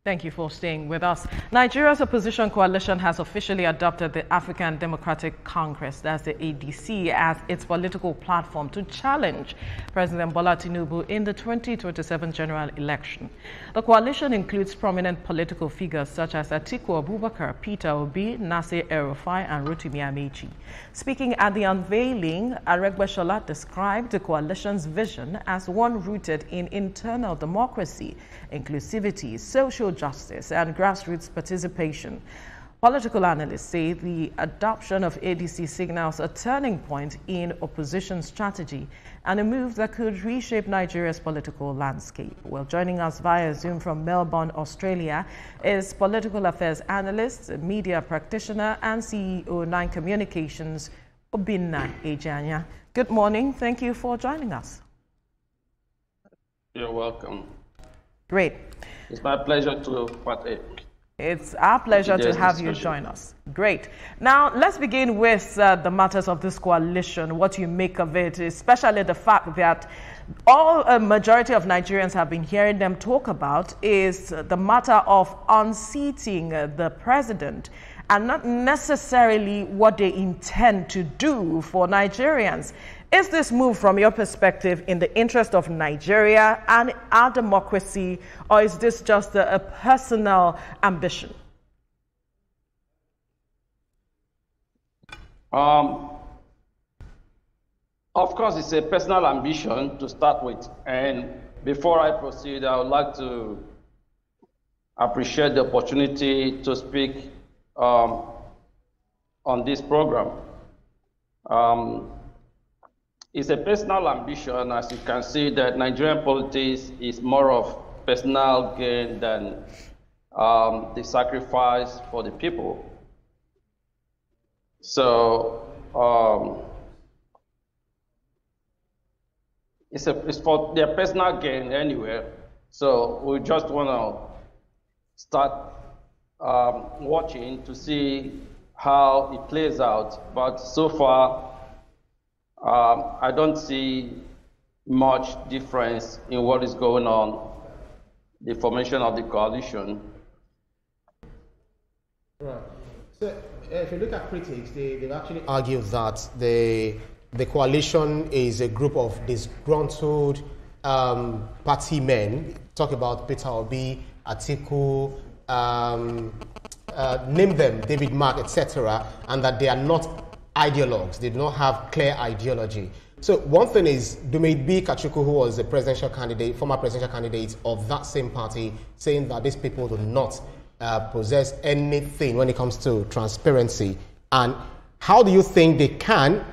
Thank you for staying with us. Nigeria's opposition coalition has officially adopted the African Democratic Congress, that's the ADC, as its political platform to challenge President Bola Tinubu in the 2027 general election. The coalition includes prominent political figures such as Atiku Abubakar, Peter Obi, Nasir El-Rufai, and Rotimi Amechi. Speaking at the unveiling, Aregbesola described the coalition's vision as one rooted in internal democracy, inclusivity, social justice, and grassroots participation. Political analysts say the adoption of ADC signals a turning point in opposition strategy and a move that could reshape Nigeria's political landscape. Well, joining us via Zoom from Melbourne, Australia, is political affairs analyst, media practitioner, and CEO 9 Communications, Obinna Ejanya. Good morning. Thank you for joining us. You're welcome. Great. It's my pleasure to partake. It's our pleasure to have you join us. Great. Now, let's begin with the matters of this coalition, what you make of it, especially the fact that a majority of Nigerians have been hearing them talk about is the matter of unseating the president, and not necessarily what they intend to do for Nigerians. Is this move, from your perspective, in the interest of Nigeria and our democracy, or is this just a personal ambition? Of course, it's a personal ambition to start with. And before I proceed, I would like to appreciate the opportunity to speak on this program. It's a personal ambition, as you can see, that Nigerian politics is more of personal gain than the sacrifice for the people. So it's for their personal gain anyway. So we just want to start watching to see how it plays out. But so far, I don't see much difference in what is going on, the formation of the coalition. Right. So if you look at critics, they've actually argued that the coalition is a group of disgruntled party men. Talk about Peter Obi, Atiku, name them, David Mark, etc., and that they are not ideologues. They do not have clear ideology. So one thing is, Dumebi Kachuku, who was a presidential candidate, former presidential candidate of that same party, saying that these people do not possess anything when it comes to transparency. And how do you think they can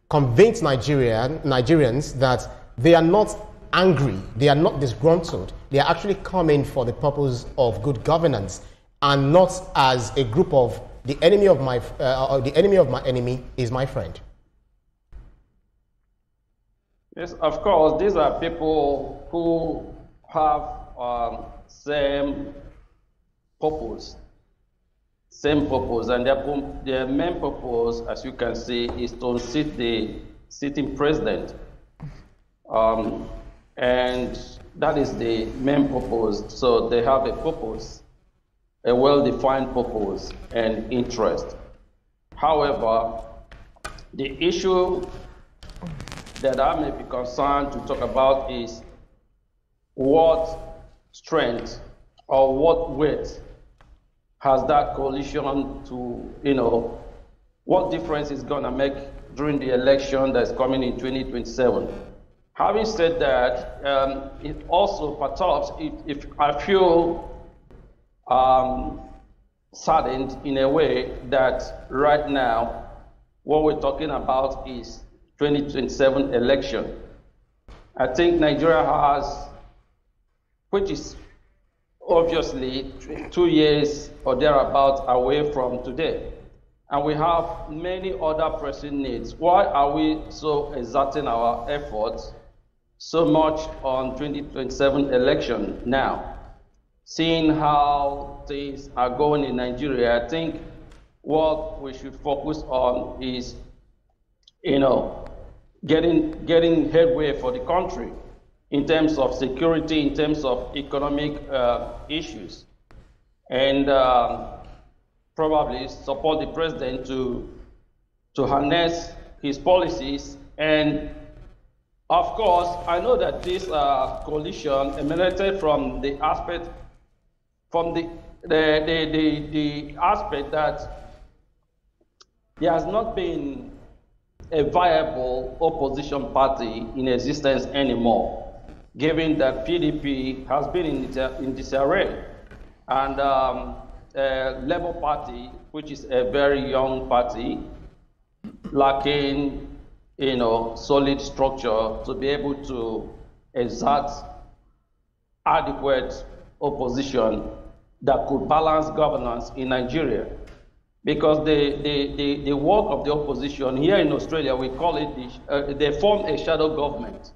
convince Nigerians that they are not angry, they are not disgruntled, they are actually coming for the purpose of good governance, and not as a group of the enemy of my enemy is my friend? Yes, of course, these are people who have same purpose, and their main purpose, as you can see, is to unseat the sitting president, and that is the main purpose. So they have a purpose, a well-defined purpose and interest. However, the issue that I may be concerned to talk about is what strength or what weight has that coalition to, what difference is going to make during the election that's coming in 2027. Having said that, it also perhaps, if I feel saddened in a way that right now what we're talking about is 2027 election. I think Nigeria has, which is obviously 2 years or thereabout away from today, and we have many other pressing needs. Why are we so exerting our efforts so much on 2027 election now? Seeing how things are going in Nigeria, I think what we should focus on is, getting headway for the country in terms of security, in terms of economic issues. and probably support the president to harness his policies. And of course, I know that this coalition emanated from the aspect, the aspect that there has not been a viable opposition party in existence anymore, given that PDP has been in disarray, and Labour Party, which is a very young party, lacking, solid structure to be able to exert adequate opposition that could balance governance in Nigeria. Because the work of the opposition here in Australia, we call it, they form a shadow government.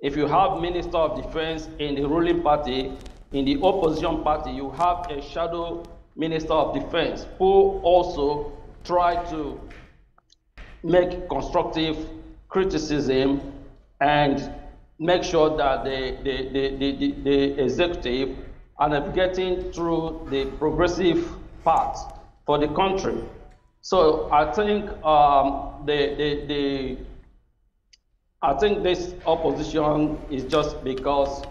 If you have Minister of Defense in the ruling party, in the opposition party, you have a shadow Minister of Defense who also try to make constructive criticism and make sure that the executive are navigating through the progressive path for the country. So I think I think this opposition is just because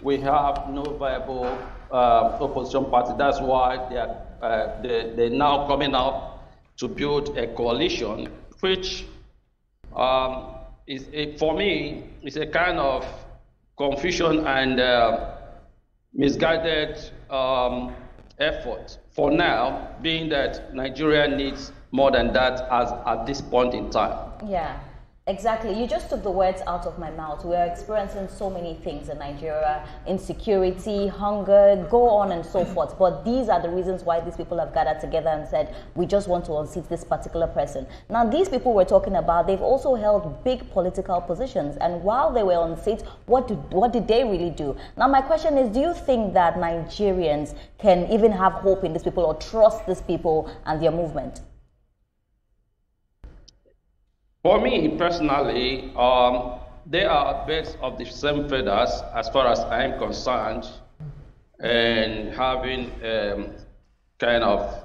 we have no viable opposition party. That's why they're now coming up to build a coalition, which for me is a kind of confusion and misguided effort for now, being that Nigeria needs more than that at this point in time. Yeah, exactly. You just took the words out of my mouth. We are experiencing so many things in Nigeria: insecurity, hunger, go on and so forth. But these are the reasons why these people have gathered together and said, we just want to unseat this particular person. Now, these people we're talking about, they've also held big political positions. And while they were on seats, what did they really do? Now, my question is, do you think that Nigerians can even have hope in these people or trust these people and their movement? For me personally, they are birds of the same feathers as far as I am concerned, and having kind of,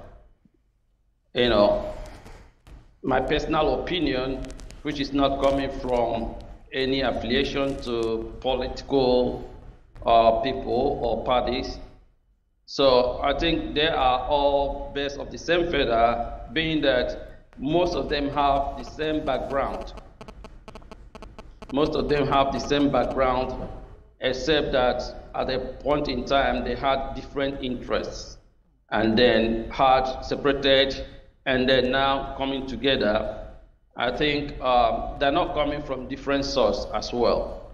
my personal opinion, which is not coming from any affiliation to political people or parties. So I think they are all birds of the same feather, being that most of them have the same background. Most of them have the same background, except that at a point in time they had different interests and then had separated and then now coming together. I think they're not coming from different sources as well.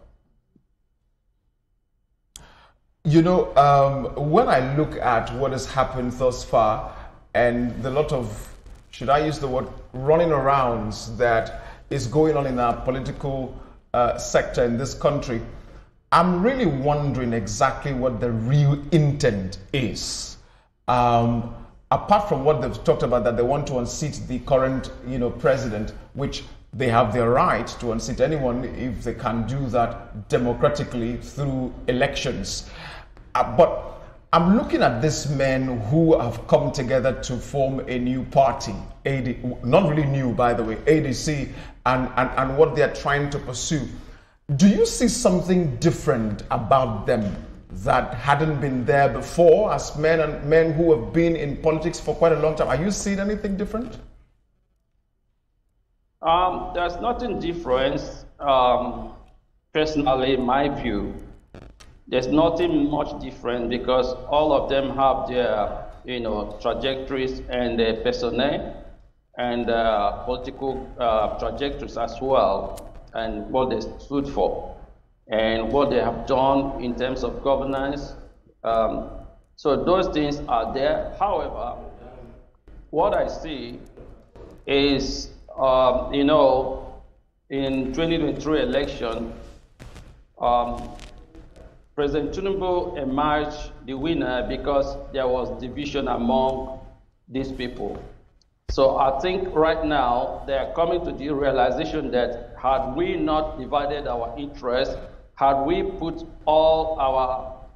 When I look at what has happened thus far and the lot of, should I use the word, running arounds that is going on in our political sector in this country, I'm really wondering exactly what the real intent is. Apart from what they've talked about, that they want to unseat the current, president, which they have their right to unseat anyone if they can do that democratically through elections. But I'm looking at these men who have come together to form a new party, not really new, by the way, ADC, and what they're trying to pursue. Do you see something different about them that hadn't been there before, as men who have been in politics for quite a long time? Are you seeing anything different? There's nothing different, personally, in my view. There's nothing much different because all of them have their, trajectories and their personnel and political trajectories as well, and what they stood for and what they have done in terms of governance. So those things are there. However, what I see is, in 2023 election, President Tinubu emerged the winner because there was division among these people. So I think right now they are coming to the realization that had we not divided our interests, had we put all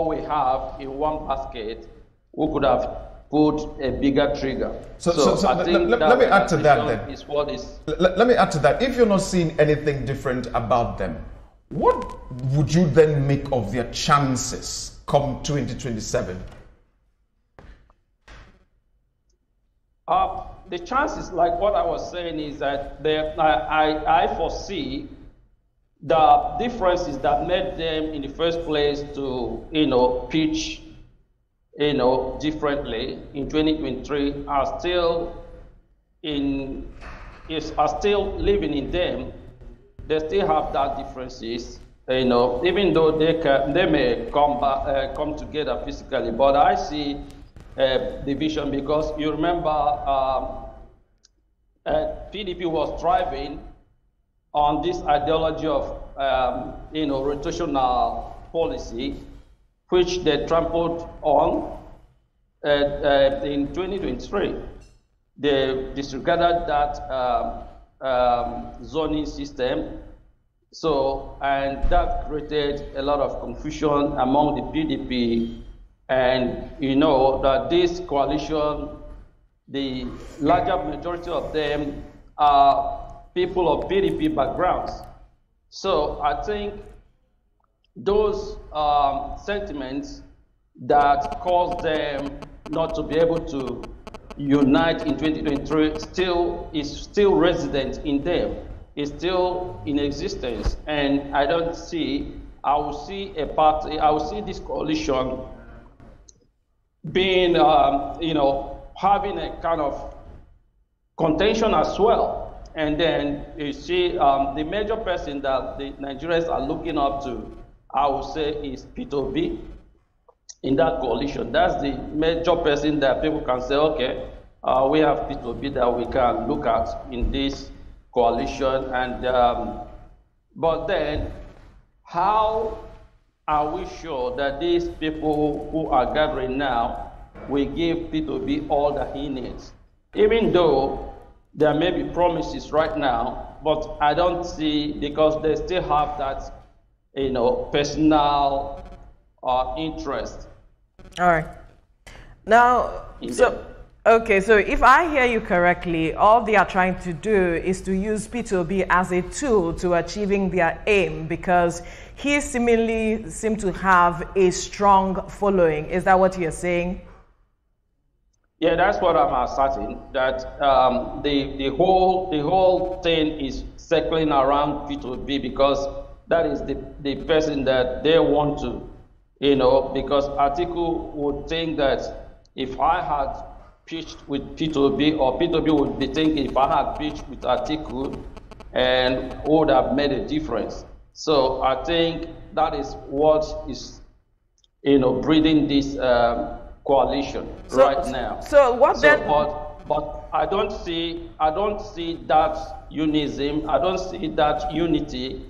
we have in one basket, who could have put a bigger trigger. So I think let me add to that then. Is what is. Let me add to that. If you're not seeing anything different about them, what would you then make of their chances come 2027? The chances, like what I was saying, is that I foresee the differences that made them in the first place to pitch differently in 2023 are still living in them. They still have that differences, even though they may come together physically. But I see division, because you remember PDP was thriving on this ideology of rotational policy, which they trampled on in 2023. They disregarded that zoning system, and that created a lot of confusion among the PDP. And that this coalition, the larger majority of them are people of PDP backgrounds. So I think those sentiments that caused them not to be able to unite in 2023 is still resident in them, is still in existence. And I will see this coalition being, having a kind of contention as well. And then you see the major person that the Nigerians are looking up to, I would say, is P2B in that coalition. That's the major person that people can say, okay, we have P2B that we can look at in this coalition. And but then, how are we sure that these people who are gathering now will give P2B all that he needs? Even though there may be promises right now, but I don't see, because they still have that, personal interest. All right. Now, so if I hear you correctly, all they are trying to do is to use P2B as a tool to achieving their aim, because he seemingly seems to have a strong following. Is that what you're saying? Yeah, that's what I'm asserting, that the whole thing is circling around P2B, because that is the person that they want to, because Atiku would think that if I had pitched with P2B, or P2B would be thinking if I had pitched with Atiku, and would have made a difference. So I think that is what is, breeding this coalition right now. So what then? But I don't see that unism. I don't see that unity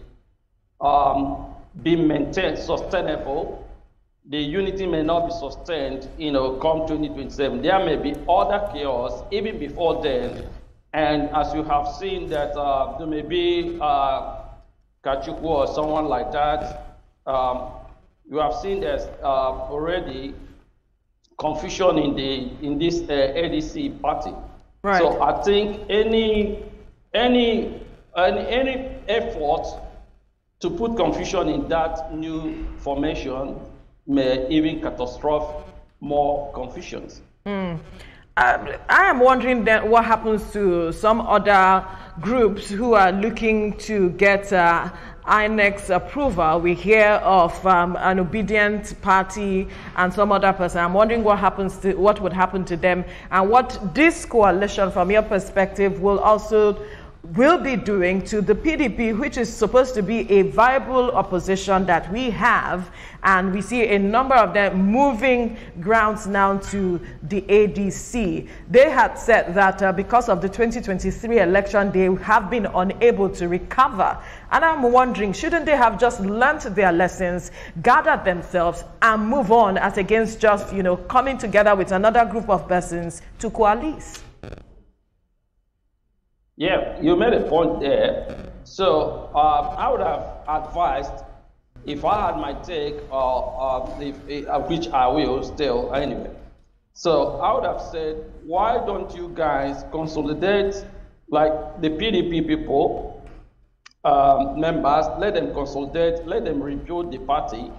being maintained, sustainable. The unity may not be sustained, come 2027. There may be other chaos even before then. And as you have seen that there may be Kachuku or someone like that, you have seen there's already confusion in this ADC party. Right. So I think any effort to put confusion in that new formation may even catastrophize more confusions. I am wondering then what happens to some other groups who are looking to get INEC's approval. We hear of an obedient party and some other person. I'm wondering what would happen to them, and what this coalition, from your perspective, will be doing to the PDP, which is supposed to be a viable opposition that we have, and we see a number of them moving grounds now to the ADC. They had said that because of the 2023 election, they have been unable to recover. And I'm wondering, shouldn't they have just learnt their lessons, gathered themselves, and move on, as against just, coming together with another group of persons to coalesce? Yeah, you made a point there. So I would have advised, if I had my take, which I will still anyway, So I would have said, why don't you guys consolidate, like the PDP people, members, let them consolidate, let them rebuild the party,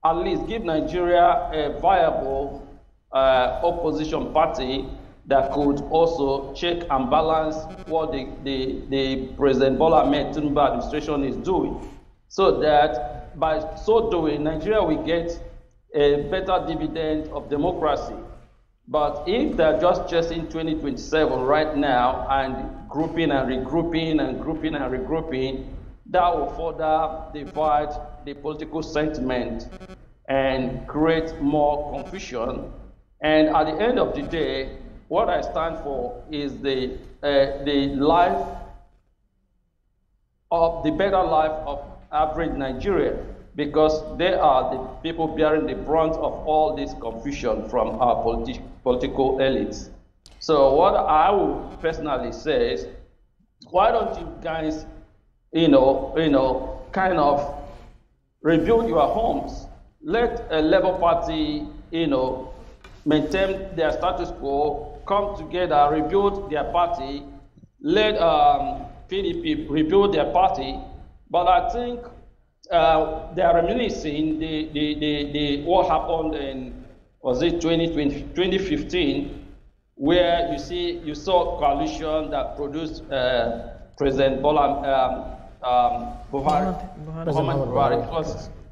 at least give Nigeria a viable opposition party that could also check and balance what the President Bola Ahmed Tinubu administration is doing, so that by so doing, Nigeria will get a better dividend of democracy. But if they're just chasing 2027 right now and grouping and regrouping and grouping and regrouping, that will further divide the political sentiment and create more confusion. And at the end of the day, what I stand for is the life of the better life of average Nigerian, because they are the people bearing the brunt of all this confusion from our political elites. So what I would personally say is, why don't you guys, kind of rebuild your homes? Let a Labour Party, maintain their status quo, come together, rebuild their party. Let PDP rebuild their party. But I think they are reminiscing the what happened in, was it 2015, where you saw a coalition that produced President Bola Buhari.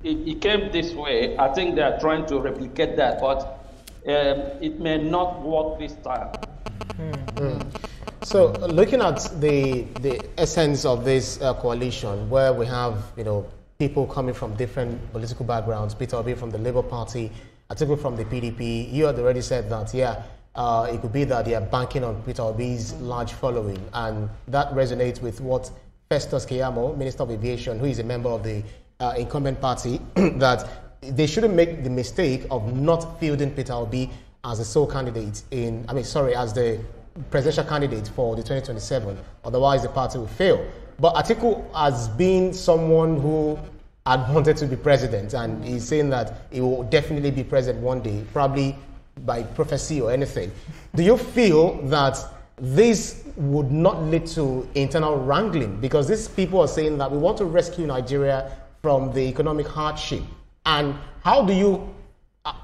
It came this way. I think they are trying to replicate that, but it may not work this time. So, looking at the essence of this coalition, where we have people coming from different political backgrounds, Peter Obi from the Labour Party, Atiku from the PDP, you had already said that, it could be that they are banking on Peter Obi's large following, and that resonates with what Festus Keyamo, Minister of Aviation, who is a member of the incumbent party, that they shouldn't make the mistake of not fielding Peter Obi as the sole candidate as the presidential candidate for the 2027. Otherwise, the party will fail. But Atiku has been someone who had wanted to be president, and he's saying that he will definitely be president one day, probably by prophecy or anything. Do you feel that this would not lead to internal wrangling? Because these people are saying that we want to rescue Nigeria from the economic hardship. And how do you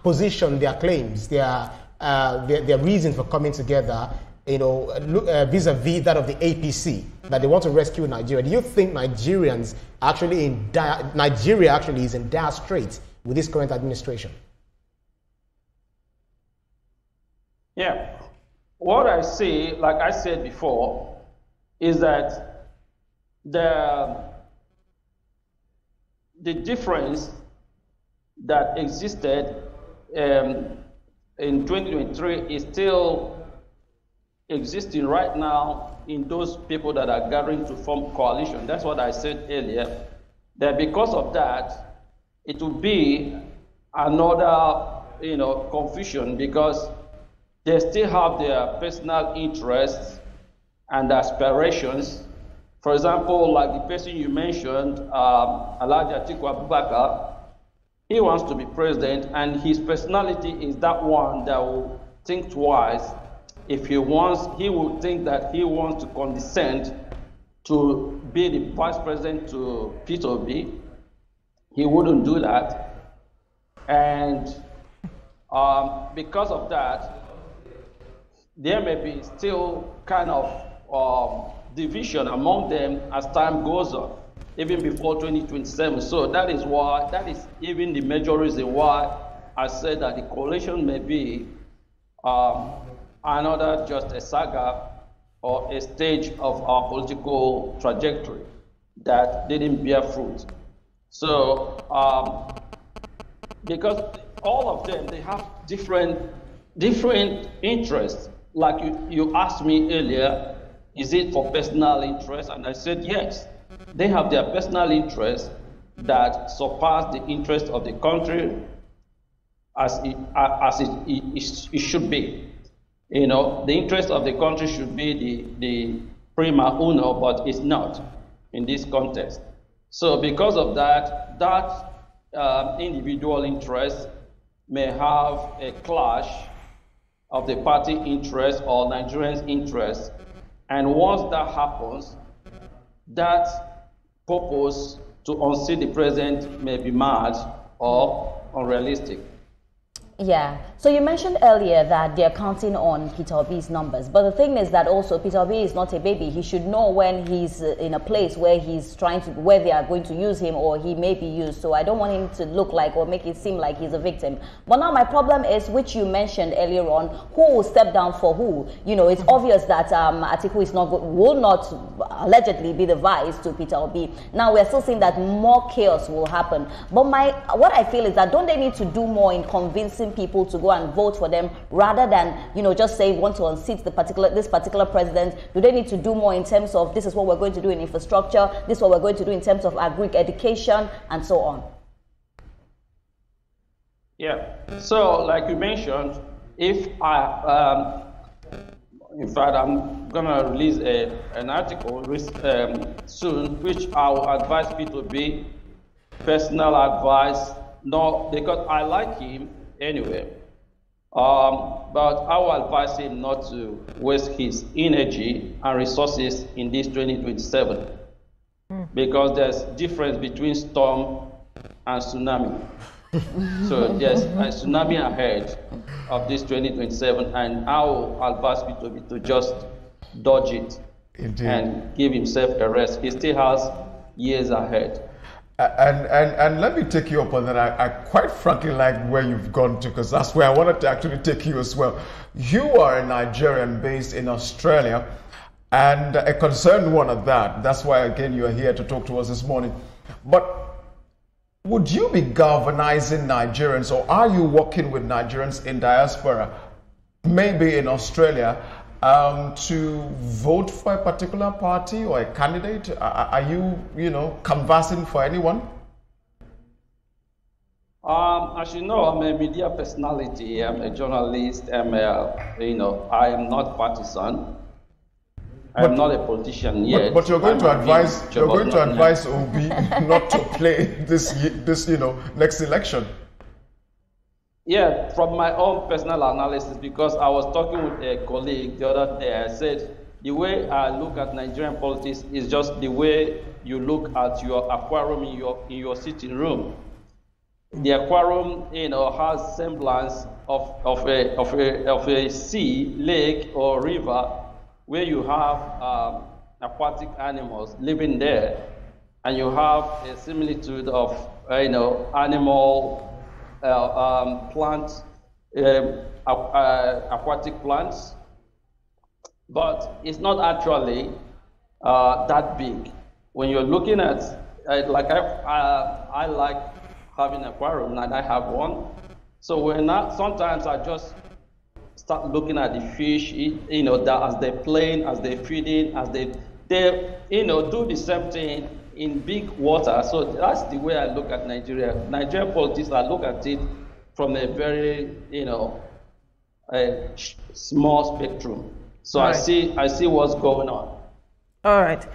position their claims, their reasons for coming together, vis-a-vis that of the APC, that they want to rescue Nigeria? Do you think Nigeria actually is in dire straits with this current administration? Yeah. What I see, like I said before, is that the difference that existed in 2023 is still existing right now in those people that are gathering to form coalition. That's what I said earlier, that because of that, it will be another, confusion, because they still have their personal interests and aspirations. For example, like the person you mentioned, Alhaji Atiku Abubakar, he wants to be president, and his personality is that one that will think twice. If he will think that he wants to condescend to be the vice president to Peter Obi, he wouldn't do that. And because of that, there may be still kind of division among them as time goes on, even before 2027. So that is even the major reason why I said that the coalition may be another just a saga or a stage of our political trajectory that didn't bear fruit. So because all of them, they have different interests. Like you asked me earlier, is it for personal interest? And I said yes. They have their personal interests that surpass the interest of the country as it should be. The interest of the country should be the prima uno, but it's not in this context. So because of that, individual interest may have a clash of the party interest or Nigerians' interest. And once that happens, that purpose to unseat the president may be mad or unrealistic. Yeah. So you mentioned earlier that they're counting on Peter Obi's numbers. But the thing is that also Peter Obi is not a baby. He should know when he's in a place where where they are going to use him or he may be used. So I don't want him to look like or make it seem like he's a victim. But now my problem is, which you mentioned earlier on, who will step down for who? You know, it's obvious that Atiku will not allegedly be the vice to Peter Obi. Now we're still seeing that more chaos will happen. But what I feel is that don't they need to do more in convincing people to go and vote for them rather than, you know, just say want to unseat this particular president? Do they need to do more in terms of this is what we're going to do in infrastructure, this is what we're going to do in terms of agri education and so on? Yeah. So like you mentioned, if I in fact I'm gonna release an article soon which I will advise people to be personal advice, not because I like him anyway. But I will advise him not to waste his energy and resources in this 2027 because there's difference between storm and tsunami. So there's a tsunami ahead of this 2027, and I will advise people to just dodge it. Indeed. And give himself a rest. He still has years ahead. And let me take you up on that. I quite frankly like where you've gone to, because that's where I wanted to actually take you as well. You are a Nigerian based in Australia, and a concerned one at that. That's why, again, you are here to talk to us this morning. But would you be galvanizing Nigerians, or are you working with Nigerians in diaspora, maybe in Australia, to vote for a particular party or a candidate? Are you, canvassing for anyone? As you know, I'm a media personality. I'm a journalist. I am not partisan. I'm not a politician yet. But you're going to advise. You're going to advise Obi not to play this next election. Yeah, from my own personal analysis, because I was talking with a colleague the other day. I said, the way I look at Nigerian politics is just the way you look at your aquarium in your sitting room. The aquarium, has semblance of a sea, lake, or river, where you have aquatic animals living there, and you have a similitude of animal. Plants, aquatic plants, but it's not actually that big. When you're looking at, I like having an aquarium, and I have one. So sometimes I just start looking at the fish, as they're playing, as they're feeding, as they do the same thing in big water. So that's the way I look at Nigeria. Nigerian politics, I look at it from a very, a small spectrum. So right. I see what's going on. All right.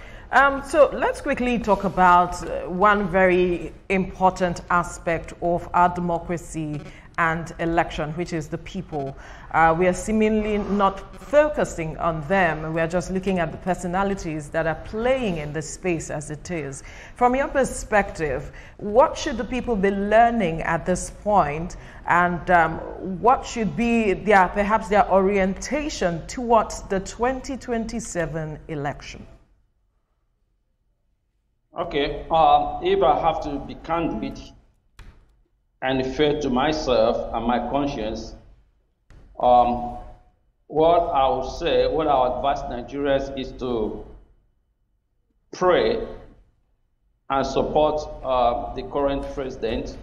So let's quickly talk about one very important aspect of our democracy and election, which is the people. We are seemingly not focusing on them. We are just looking at the personalities that are playing in the space as it is. From your perspective, what should the people be learning at this point, and what should be perhaps their orientation towards the 2027 election? Okay, if I have to be candid and fair to myself and my conscience, what I would say, what I would advise Nigerians is to pray and support the current president.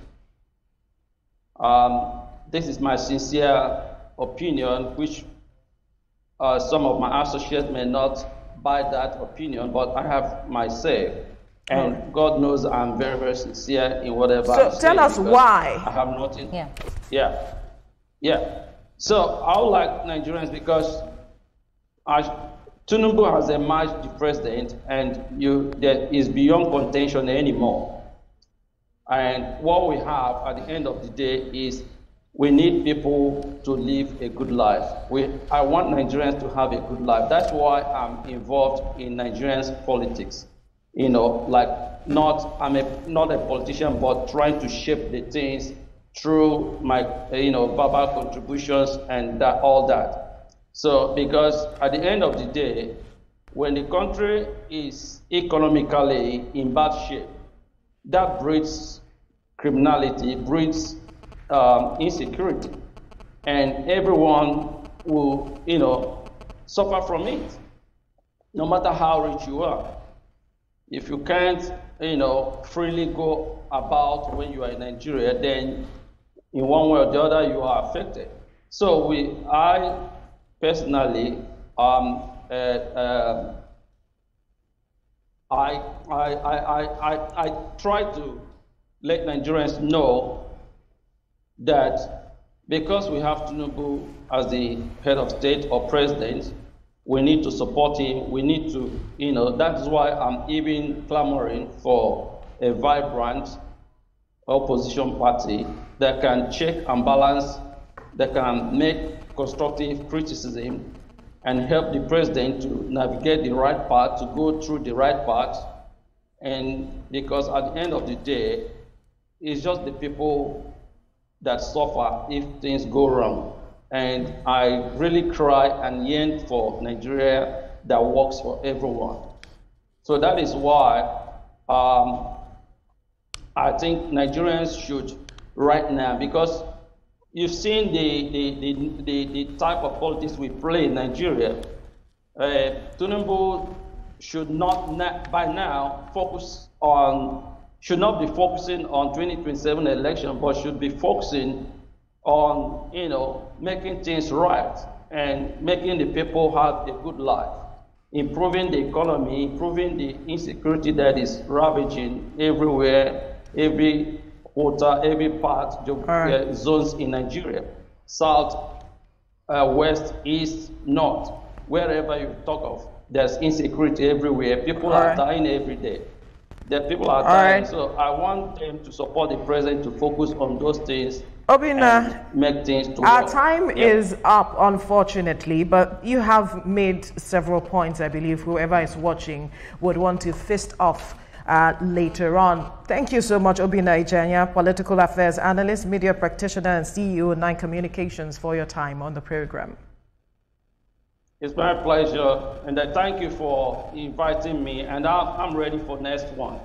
This is my sincere opinion, which some of my associates may not buy that opinion, but I have my say. And God knows I'm very, very sincere in whatever I say. So tell us why. I have nothing. Yeah. So I would like Nigerians, because Tinubu has emerged the president, and that is beyond contention anymore. And what we have at the end of the day is we need people to live a good life. I want Nigerians to have a good life. That's why I'm involved in Nigerians' politics. You know, like I'm not a politician, but trying to shape the things through my, verbal contributions and all that. So, because at the end of the day, when the country is economically in bad shape, that breeds criminality, breeds insecurity, and everyone will, suffer from it, no matter how rich you are. If you can't, freely go about when you are in Nigeria, then in one way or the other you are affected. So I personally, I try to let Nigerians know that because we have Tinubu as the head of state or president, we need to support him. We need to, that is why I'm even clamoring for a vibrant opposition party that can check and balance, that can make constructive criticism and help the president to navigate the right path, to go through the right path. And because at the end of the day, it's just the people that suffer if things go wrong. And I really cry and yearn for Nigeria that works for everyone. So that is why I think Nigerians should right now, because you've seen the type of politics we play in Nigeria. Tinubu should not by now should not be focusing on 2027 election, but should be focusing on, making things right and making the people have a good life, improving the economy, improving the insecurity that is ravaging everywhere, every quarter, every part, zones in Nigeria, south, west, east, north, wherever you talk of, there's insecurity everywhere. People are dying every day. The people are dying. So I want them to support the president to focus on those things. Obinna, make things to our work. time is up, unfortunately, but you have made several points. I believe whoever is watching would want to fist off later on. Thank you so much, Obinna Ijanya, political affairs analyst, media practitioner, and CEO of 9 Communications, for your time on the program. It's my pleasure, and I thank you for inviting me, and I'm ready for next one.